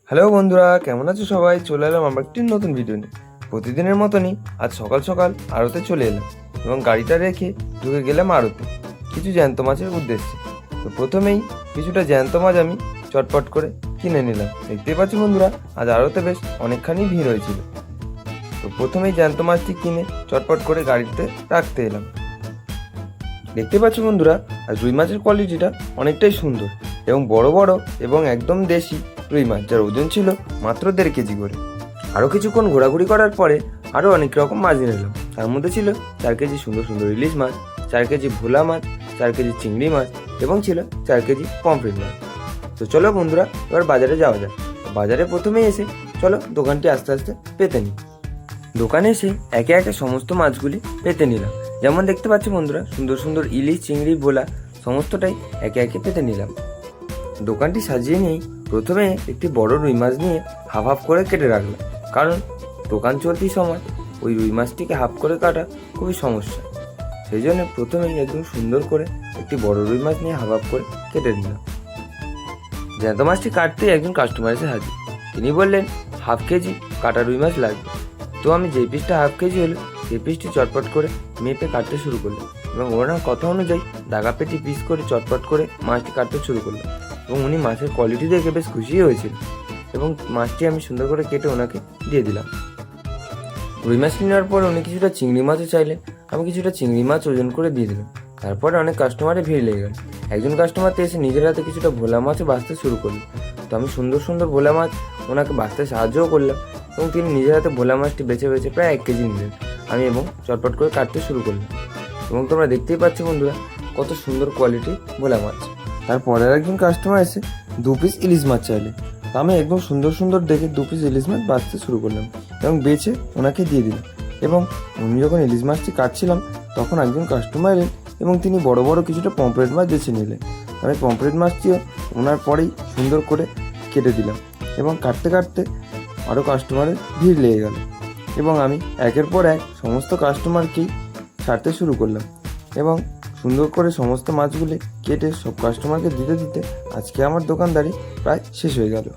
Hello বন্ধুরা, কেমন আছো সবাই? চলে এলাম আমরা একটি নতুন ভিডিও নিয়ে। প্রতিদিনের মতনই আজ সকাল সকাল আড়তে চলে এলাম এবং গাড়িটা রেখে ঢুকে গেলাম আড়তে কিছু জ্যান্ত মাছের উদ্দেশ্যে। তো প্রথমেই কিছুটা জ্যান্ত মাছ আমি চটপট করে কিনে নিলাম। দেখতেই পাচ্ছি বন্ধুরা, আজ আড়তে বেশ অনেকখানি ভিড় হয়েছিল। তো প্রথমেই জ্যান্ত মাছটি কিনে চটপট করে গাড়িতে রাখতে এলাম। দেখতে পাচ্ছি বন্ধুরা, আর রুই মাছের কোয়ালিটিটা অনেকটাই সুন্দর এবং বড় বড় এবং একদম দেশি রুই মাছ, যার ওজন ছিল মাত্র 1.5 কেজি করে। আরও কিছুক্ষণ ঘোরাঘুরি করার পরে আরও অনেক রকম মাছ নিলাম। তার মধ্যে ছিল 4 কেজি সুন্দর সুন্দর ইলিশ মাছ, 4 কেজি ভোলা মাছ, 4 কেজি চিংড়ি মাছ এবং ছিল 4 কেজি পমফ্রেট মাছ। তো চলো বন্ধুরা, এবার বাজারে যাওয়া যাক। বাজারে প্রথমেই এসে চলো দোকানটি আস্তে আস্তে পেতে নিই। দোকানে এসে একে একে সমস্ত মাছগুলি পেতে নিলাম। যেমন দেখতে পাচ্ছি বন্ধুরা, সুন্দর সুন্দর ইলিশ, চিংড়ি, ভোলা সমস্তটাই একে একে পেতে নিলাম। দোকানটি সাজিয়ে নিয়েই প্রথমে একটি বড় রুই মাছ নিয়ে হাফ হাফ করে কেটে রাখলাম, কারণ দোকান চলতি সময় ওই রুই মাছটিকে হাফ করে কাটা খুবই সমস্যা। সেই জন্য প্রথমেই একদম সুন্দর করে একটি বড় রুই মাছ নিয়ে হাফ হাফ করে কেটে নিলাম। জ্যান্ত মাছটি কাটতেই একজন কাস্টমার এসে হাজির। তিনি বললেন 1/2 কেজি কাটা রুই মাছ লাগবে। তো আমি যেই পিসটা 1/2 কেজি হলো সেই পিসটি চটপট করে মেপে কাটতে শুরু করলাম এবং ওনার কথা অনুযায়ী দাগা পেটি পিস করে চটপট করে মাছটি কাটতে শুরু করলাম। এবং উনি মাছের কোয়ালিটি দেখে বেশ খুশি হয়েছিল এবং মাছটি আমি সুন্দর করে কেটে ওনাকে দিয়ে দিলাম। রুই মাছটি নেওয়ার পর উনি কিছুটা চিংড়ি মাছও চাইলেন। আমি কিছুটা চিংড়ি মাছ ওজন করে দিয়ে দিলাম। তারপরে অনেক কাস্টমারের ভিড় লেগে গেল। একজন কাস্টমার তো এসে নিজের হাতে কিছুটা ভোলা মাছও বাছতে শুরু করলো। তো আমি সুন্দর সুন্দর ভোলা মাছ ওনাকে বাছতে সাহায্যও করলাম এবং তিনি নিজের হাতে ভোলা মাছটি বেছে বেছে প্রায় 1 কেজি নিলেন। আমি এবং চটপট করে কাটতে শুরু করলাম এবং তোমরা দেখতেই পাচ্ছ বন্ধুরা, কত সুন্দর কোয়ালিটির ভোলা মাছ। তারপরে একজন কাস্টমার এসে 2 পিস ইলিশ মাছ চাইলেন। আমি একদম সুন্দর সুন্দর দেখে 2 পিস ইলিশ মাছ বাছতে শুরু করলাম এবং বেছে ওনাকে দিয়ে দিলাম। এবং আমি যখন ইলিশ মাছটি কাটছিলাম তখন একজন কাস্টমার এলেন এবং তিনি বড় বড় কিছুটা পমফ্রেট মাছ বেছে নিলেন। আমি পমফ্রেট মাছটিও ওনার পরেই সুন্দর করে কেটে দিলাম এবং কাটতে কাটতে আরও কাস্টমারের ভিড় লেগে গেল এবং আমি একের পর এক সমস্ত কাস্টমারকেই ছাড়তে শুরু করলাম এবং সুন্দর করে সমস্ত মাছগুলি কেটে সব কাস্টমারকে দিতে দিতে আজকে আমার দোকানদারি প্রায় শেষ হয়ে গেল।